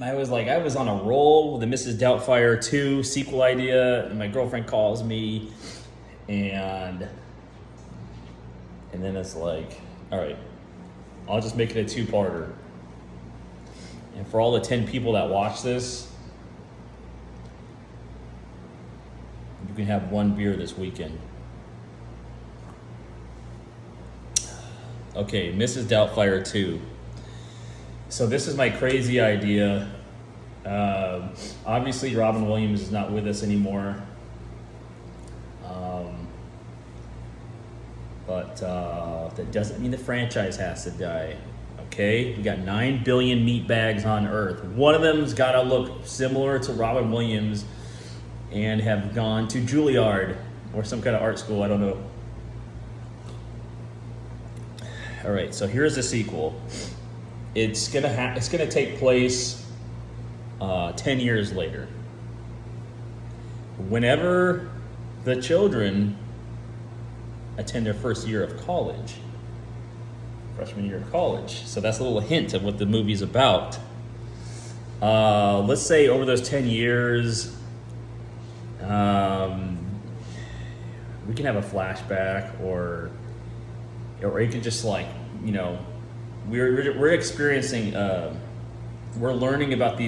I was on a roll with the Mrs. Doubtfire 2 sequel idea, and my girlfriend calls me, and then it's like, all right, I'll just make it a two-parter. And for all the 10 people that watch this, you can have one beer this weekend. Okay, Mrs. Doubtfire 2. So this is my crazy idea. Obviously, Robin Williams is not with us anymore. But that doesn't mean the franchise has to die. Okay? We got 9 billion meat bags on Earth. One of them's got to look similar to Robin Williams and have gone to Juilliard or some kind of art school. I don't know. All right, so here's the sequel. It's gonna take place 10 years later. Whenever the children attend their first year of college, freshman year of college. So that's a little hint of what the movie's about. Let's say over those 10 years, we can have a flashback, or it could just we're experiencing, we're learning about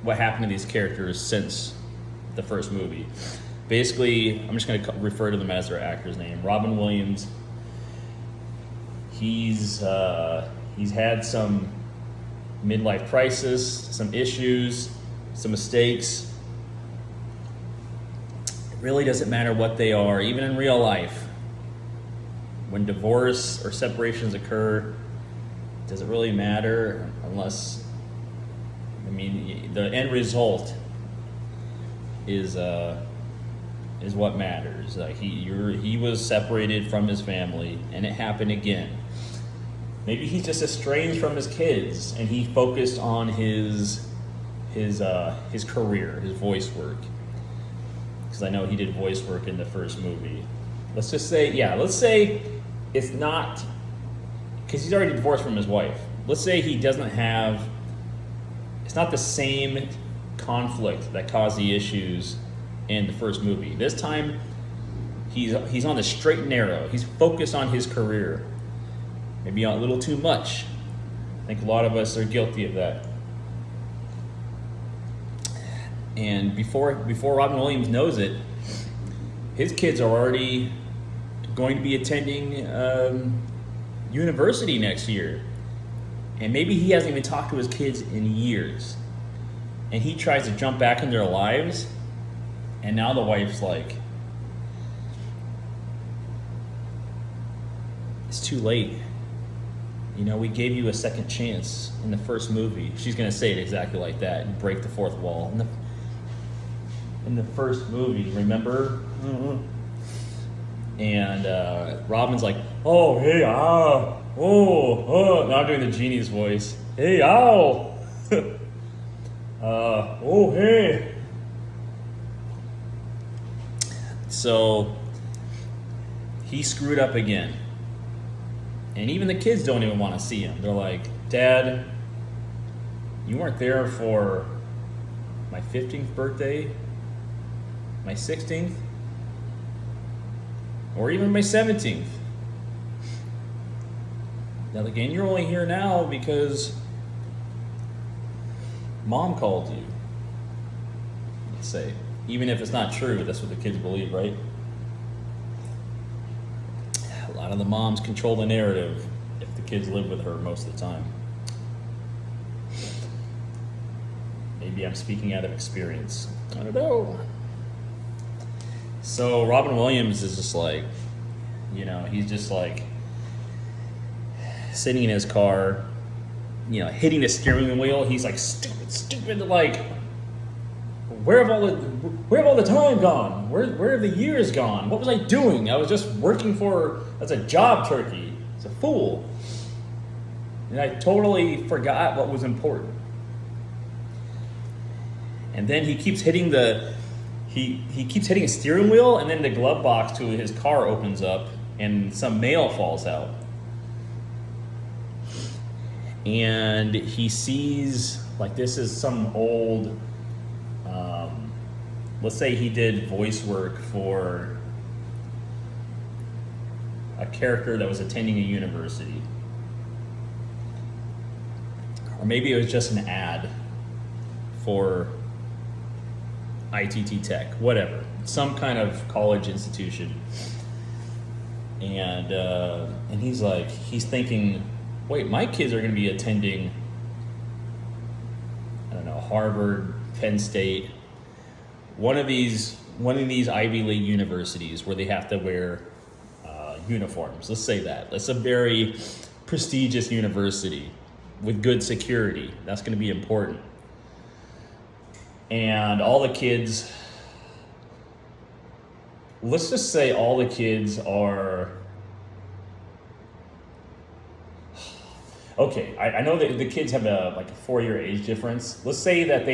what happened to these characters since the first movie. Basically, I'm just going to refer to them as their actor's name. Robin Williams, he's had some midlife crisis, some issues, some mistakes. It really doesn't matter what they are, even in real life. When divorce or separations occur, does it really matter? Unless, the end result is what matters. He was separated from his family, and it happened again. Maybe he's just estranged from his kids, and he focused on his career, his voice work. Because I know he did voice work in the first movie. Let's say it's not, because he's already divorced from his wife. Let's say he doesn't have, it's not the same conflict that caused the issues in the first movie. This time, he's on the straight and narrow. He's focused on his career. Maybe a little too much. I think a lot of us are guilty of that. And before Robin Williams knows it, his kids are already going to be attending university next year. And maybe he hasn't even talked to his kids in years. And he tries to jump back in their lives, and now the wife's like, it's too late. We gave you a second chance in the first movie. She's going to say it exactly like that and break the fourth wall. In the first movie, remember? Mm-hmm. And Robin's like, oh, hey, now I'm doing the genie's voice. Hey, ow. Oh, hey. So he screwed up again. And even the kids don't even want to see him. They're like, Dad, you weren't there for my 15th birthday, my 16th, or even my 17th. Now, again, you're only here now because Mom called you. Let's say. Even if it's not true, that's what the kids believe, right? A lot of the moms control the narrative if the kids live with her most of the time. Maybe I'm speaking out of experience. I don't know. So Robin Williams is just like, he's just like sitting in his car, hitting the steering wheel. He's like, stupid, like, where have all the time gone? Where have the years gone? What was I doing? I was just working as a job turkey. It's a fool. And I totally forgot what was important. And then he keeps hitting he keeps hitting a steering wheel, and then the glove box to his car opens up and some mail falls out. And he sees Like this is some old, let's say he did voice work for a character that was attending a university. Or maybe it was just an ad for ITT Tech, whatever, some kind of college institution. And he's thinking, wait, my kids are going to be attending, I don't know, Harvard, Penn State, one of these Ivy League universities where they have to wear uniforms. Let's say that. That's a very prestigious university with good security. That's going to be important. And all the kids, let's just say all the kids are, okay, I know that the kids have a 4-year age difference. Let's say that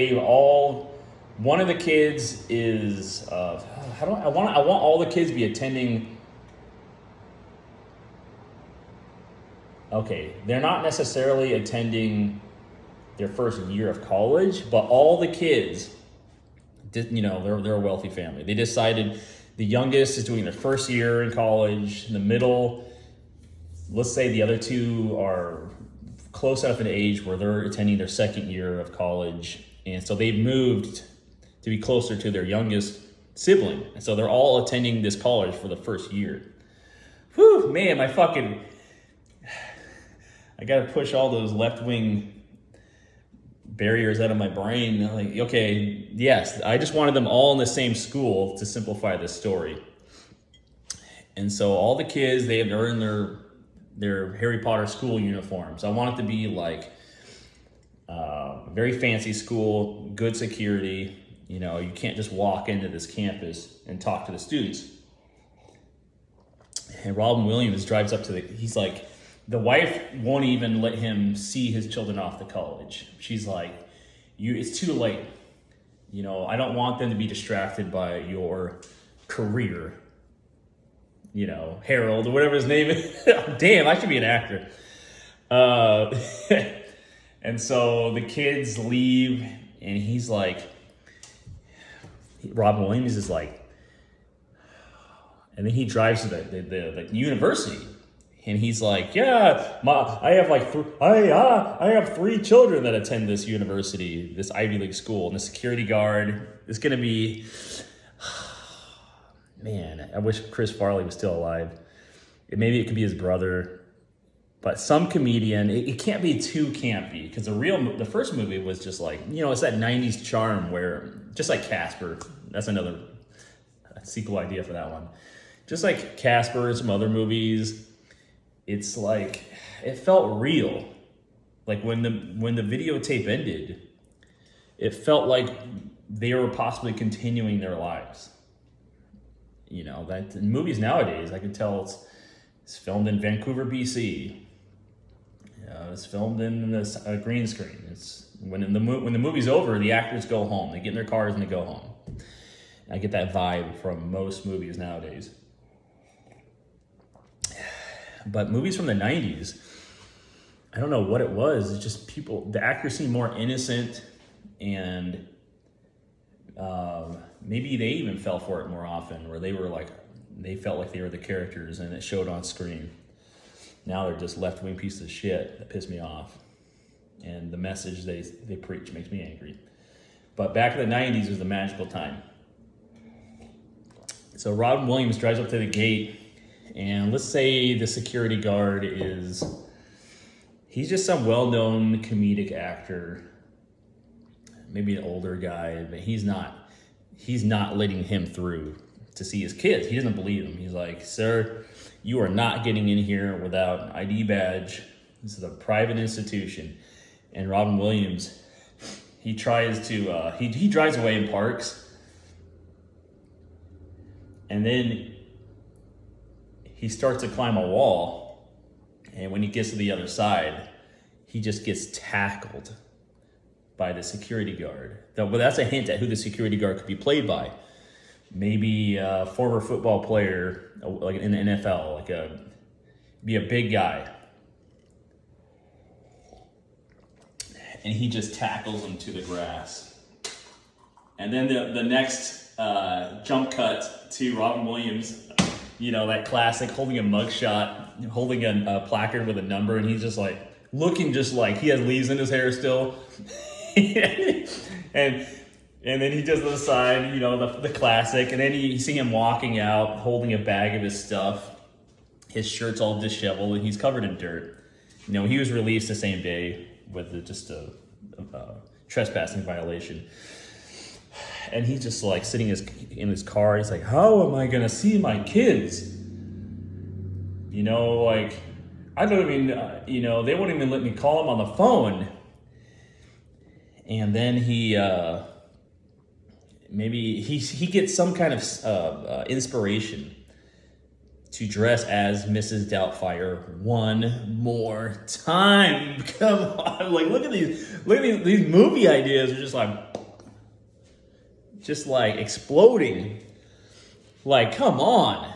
one of the kids is, I want all the kids to be attending. Okay, they're not necessarily attending their first year of college, but all the kids, they're a wealthy family. They decided the youngest is doing their first year in college, the middle, let's say the other two are close enough in age where they're attending their second year of college. And so they've moved to be closer to their youngest sibling. And so they're all attending this college for the first year. Whew, man, I got to push all those left-wing barriers out of my brain. Like, okay, yes, I just wanted them all in the same school to simplify this story. And so all the kids, they have earned their Harry Potter school uniforms. I want it to be like a very fancy school, good security. You can't just walk into this campus and talk to the students. And Robin Williams drives up he's like, the wife won't even let him see his children off to college. She's like, it's too late. I don't want them to be distracted by your career. Harold or whatever his name is. Damn, I should be an actor. And so the kids leave, and he's like, Robin Williams is like, and then he drives to the university. And he's like, yeah, I have 3 children that attend this university, this Ivy League school, and the security guard is going to be, man, I wish Chris Farley was still alive. Maybe it could be his brother, but some comedian. It can't be too campy because the first movie was just like, it's that 90s charm where, just like Casper, that's another sequel idea for that one. Just like Casper and some other movies, it's like, it felt real. Like when the videotape ended, it felt like they were possibly continuing their lives. That in movies nowadays, I can tell it's filmed in Vancouver, BC. It's filmed in this green screen. It's when the movie's over, the actors go home. They get in their cars and they go home. And I get that vibe from most movies nowadays. But movies from the 90s, I don't know what it was. It's just the actors seemed more innocent, and maybe they even fell for it more often, where they felt like they were the characters and it showed on screen. Now they're just left-wing pieces of shit that piss me off. And the message they preach makes me angry. But back in the 90s was the magical time. So Robin Williams drives up to the gate, and let's say the security guard he's just some well-known comedic actor, maybe an older guy, but he's not letting him through to see his kids. He doesn't believe him. He's like, sir, you are not getting in here without an ID badge. This is a private institution. And Robin Williams, he tries to, he drives away and parks. And then he starts to climb a wall, and when he gets to the other side, he just gets tackled by the security guard. But that's a hint at who the security guard could be played by. Maybe a former football player, like in the NFL, be a big guy. and he just tackles him to the grass. And then the next jump cut to Robin Williams, you know, that classic, holding a mugshot, holding a placard with a number, and he's just like looking just like he has leaves in his hair still. and then he does the side, you know, the classic, and then you see him walking out holding a bag of his stuff. His shirt's all disheveled and he's covered in dirt. You know, he was released the same day with just a trespassing violation. And he's just like sitting in his car. He's like, how am I gonna see my kids? You know, like, I don't even, you know, they won't even let me call them on the phone. And then he gets some kind of inspiration to dress as Mrs. Doubtfire one more time. Come on, like look at these movie ideas are just like exploding. Like, come on.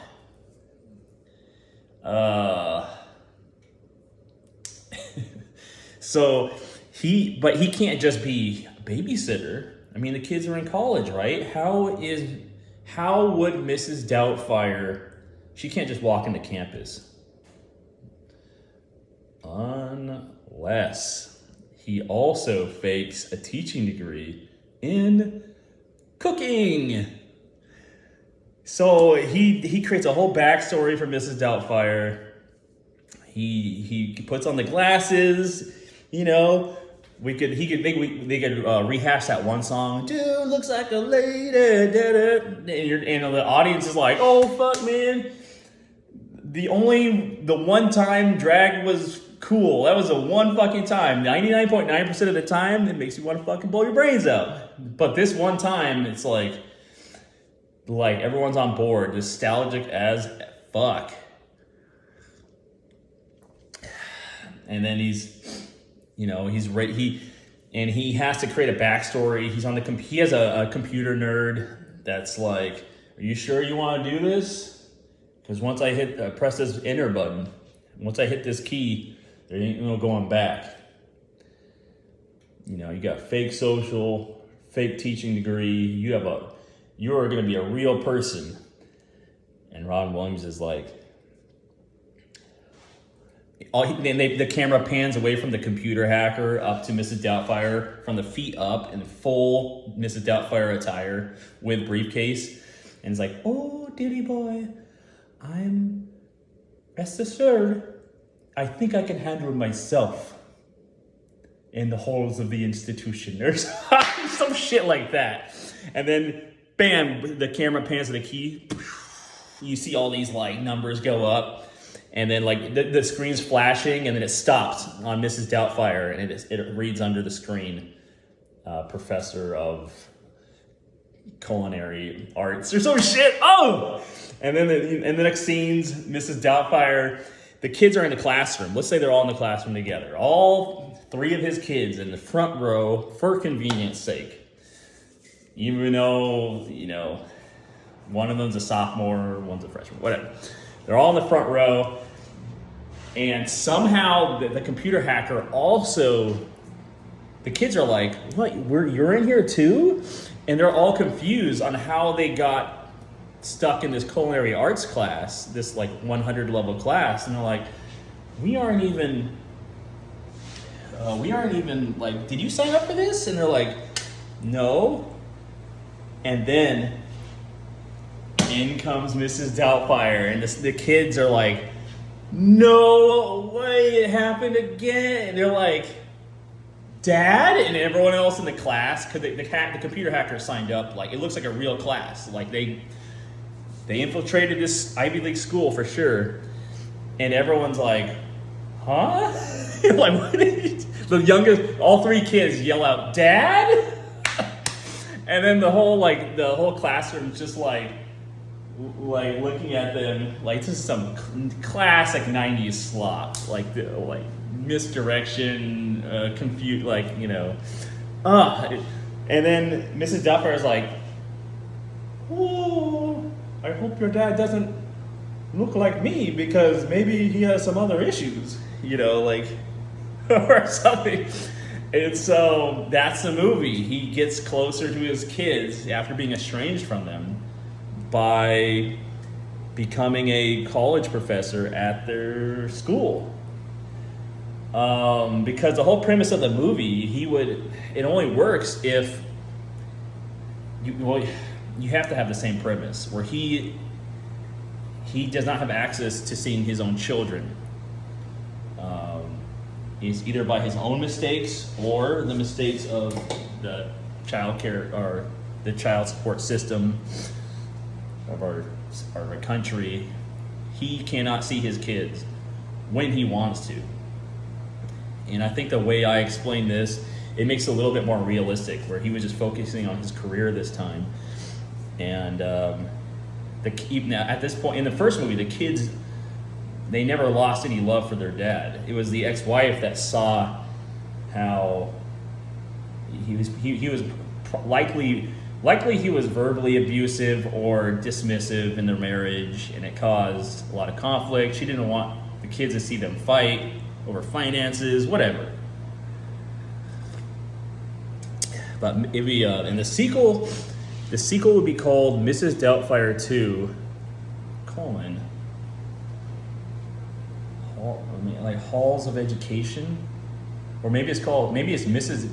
So he can't just be a babysitter. I mean, the kids are in college, right? How would Mrs. Doubtfire, she can't just walk into campus. Unless he also fakes a teaching degree in cooking. So he creates a whole backstory for Mrs. Doubtfire. He puts on the glasses, you know. They could rehash that one song. Dude looks like a lady, and the audience is like, oh fuck, man. The one time drag was cool. That was the one fucking time. 99.9% of the time, it makes you want to fucking blow your brains out. But this one time, it's like everyone's on board, nostalgic as fuck. And then he has to create a backstory. He has a computer nerd that's like, are you sure you want to do this? Because once I press this enter button, once I hit this key, there ain't no going back. You know, you got fake social, fake teaching degree. You are going to be a real person. And Ron Williams is like, the camera pans away from the computer hacker up to Mrs. Doubtfire, from the feet up in full Mrs. Doubtfire attire with briefcase. And it's like, oh, dearie boy, I'm rest assured, I think I can handle myself in the halls of the institution. There's some shit like that. And then, bam, the camera pans to the key. You see all these like numbers go up. And then like the screen's flashing, and then it stops on Mrs. Doubtfire, and it reads under the screen, professor of culinary arts or some shit. Oh! And then in the next scenes, Mrs. Doubtfire, the kids are in the classroom. Let's say they're all in the classroom together. All three of his kids in the front row for convenience sake. Even though, you know, one of them's a sophomore, one's a freshman, whatever. They're all in the front row. And somehow the computer hacker also, the kids are like, what, you're in here too? And they're all confused on how they got stuck in this culinary arts class, this like 100 level class. And they're like, we aren't even like, did you sign up for this? And they're like, no. And then in comes Mrs. Doubtfire, and the kids are like, no way, it happened again. And they're like, Dad? And everyone else in the class, because the computer hacker signed up, like, it looks like a real class. Like, they infiltrated this Ivy League school for sure. And everyone's like, huh? Like, what the youngest, all three kids yell out, Dad? And then the whole classroom's just like looking at them like this is some classic 90s slop, like misdirection, confused, like, you know. And then Mrs. Doubtfire is like, oh, I hope your dad doesn't look like me, because maybe he has some other issues, you know, like, or something. And so that's the movie. He gets closer to his kids after being estranged from them by becoming a college professor at their school. Because the whole premise of the movie, it only works if you have to have the same premise where he does not have access to seeing his own children. He's either by his own mistakes or the mistakes of the child care or the child support system of our country. He cannot see his kids when he wants to. And I think the way I explain this, it makes it a little bit more realistic, where he was just focusing on his career this time. And even at this point in the first movie, the kids, they never lost any love for their dad. It was the ex-wife that saw how he was likely he was verbally abusive or dismissive in their marriage, and it caused a lot of conflict. She didn't want the kids to see them fight over finances, whatever. But it'd be and the sequel would be called Mrs. Doubtfire 2, like Halls of Education, or maybe it's Mrs.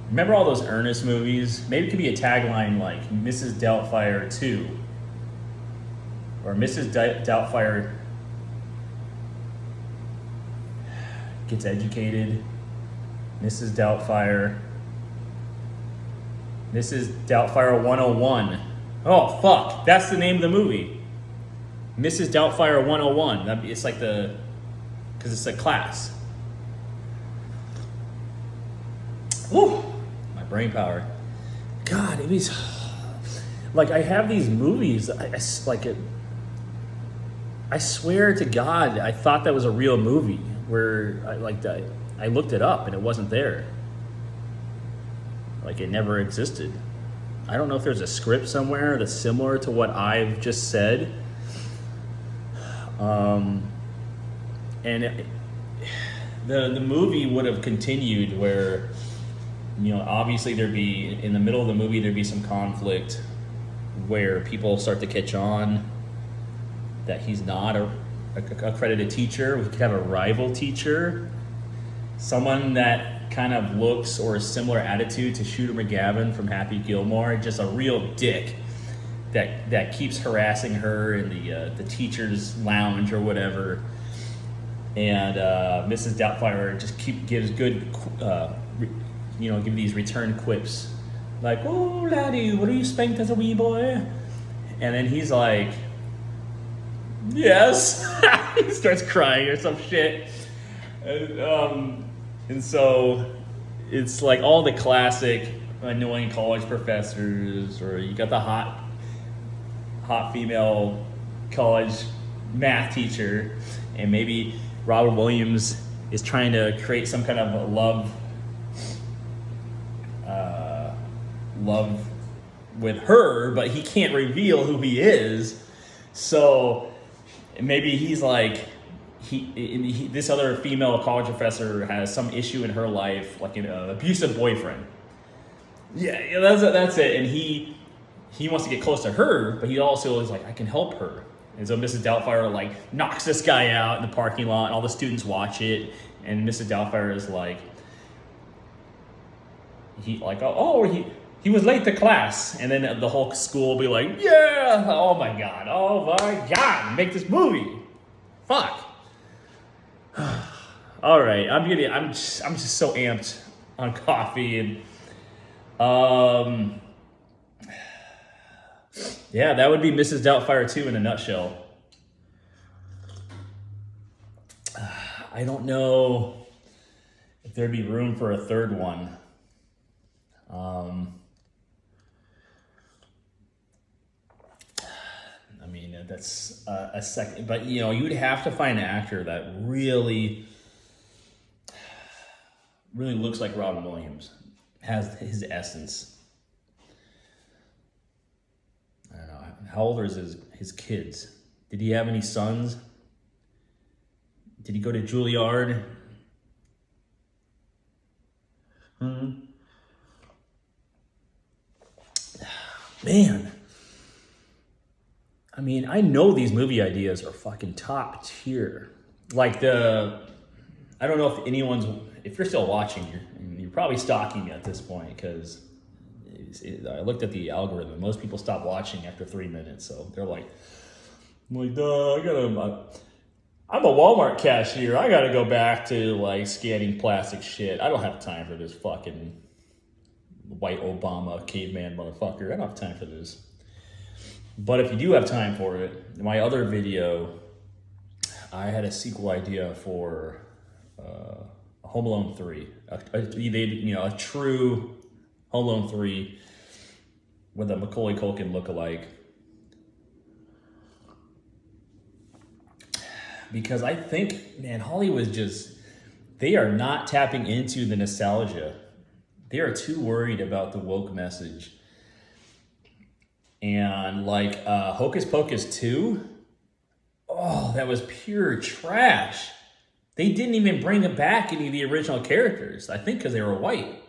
Remember all those Ernest movies? Maybe it could be a tagline like Mrs. Doubtfire 2, or Mrs. Doubtfire gets educated, Mrs. Doubtfire 101. Oh fuck, that's the name of the movie. Mrs. Doubtfire 101. It's like because it's a class. Woo! My brain power. God, it was like I have these movies. I swear to God, I thought that was a real movie. Where I looked it up and it wasn't there. Like it never existed. I don't know if there's a script somewhere that's similar to what I've just said. And the movie would have continued where, obviously there'd be, in the middle of the movie, there'd be some conflict where people start to catch on that he's not a accredited teacher. We could have a rival teacher, someone that kind of looks or a similar attitude to Shooter McGavin from Happy Gilmore, just a real dick that keeps harassing her in the teacher's lounge or whatever. And Mrs. Doubtfire just gives good, give these return quips, like, "Oh, laddie, were you spanked as a wee boy?" And then he's like, "Yes." He starts crying or some shit. And so it's like all the classic annoying college professors, or you got the hot female college math teacher, and maybe Robert Williams is trying to create some kind of love with her, but he can't reveal who he is. So maybe he's like, this other female college professor has some issue in her life, like an abusive boyfriend. Yeah, that's it. And he wants to get close to her, but he also is like, I can help her. And so Mrs. Doubtfire knocks this guy out in the parking lot, and all the students watch it. And Mrs. Doubtfire is like, he was late to class. And then the whole school will be like, yeah, oh my god, make this movie. Fuck. All right, I'm just so amped on coffee, and yeah, that would be Mrs. Doubtfire 2 in a nutshell. I don't know if there'd be room for a third one. I mean, that's a second, but you'd have to find an actor that really looks like Robin Williams, has his essence. I don't know. How old are his kids? Did he have any sons? Did he go to Juilliard? Man. I mean, I know these movie ideas are fucking top tier. Like I don't know if you're still watching, you're probably stalking me at this point because I looked at the algorithm. Most people stop watching after 3 minutes, so they're like, duh, I'm a Walmart cashier. I gotta go back to like scanning plastic shit. I don't have time for this fucking white Obama caveman motherfucker. I don't have time for this. But if you do have time for it, my other video, I had a sequel idea for Home Alone 3. A true Home Alone 3 with a Macaulay Culkin lookalike. Because I think, man, Hollywood they are not tapping into the nostalgia. They are too worried about the woke message. And like Hocus Pocus 2, oh, that was pure trash. They didn't even bring back any of the original characters. I think because they were white.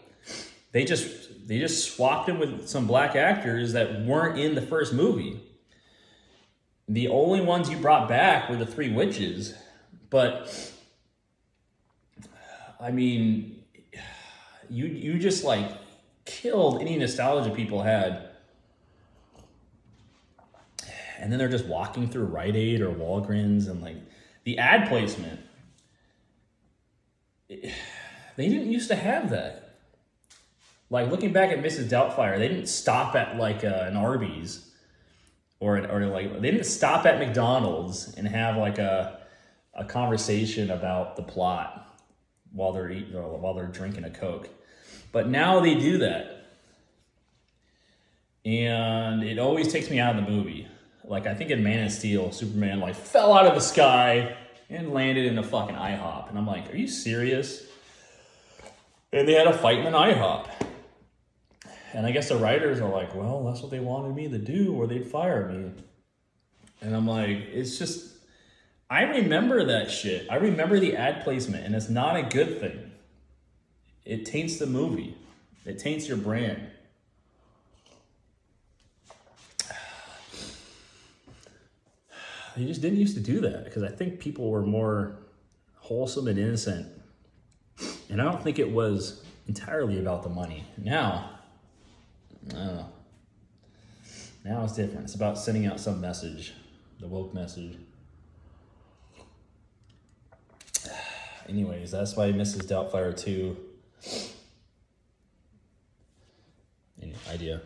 They just swapped them with some black actors that weren't in the first movie. The only ones you brought back were the three witches. But I mean, you just like killed any nostalgia people had. And then they're just walking through Rite Aid or Walgreens and like the ad placement. They didn't used to have that. Like looking back at Mrs. Doubtfire, they didn't stop at like an Arby's or like they didn't stop at McDonald's and have like a conversation about the plot while they're eating or while they're drinking a Coke. But now they do that. And it always takes me out of the movie. Like, I think in Man of Steel, Superman, like, fell out of the sky and landed in a fucking IHOP. And I'm like, are you serious? And they had a fight in an IHOP. And I guess the writers are like, well, that's what they wanted me to do, or they'd fire me. And I'm like, it's just, I remember that shit. I remember the ad placement, and it's not a good thing. It taints the movie. It taints your brand. They just didn't used to do that because I think people were more wholesome and innocent. And I don't think it was entirely about the money. Now, I don't know. Now it's different. It's about sending out some message, the woke message. Anyways, that's why Mrs. Doubtfire 2. Any idea?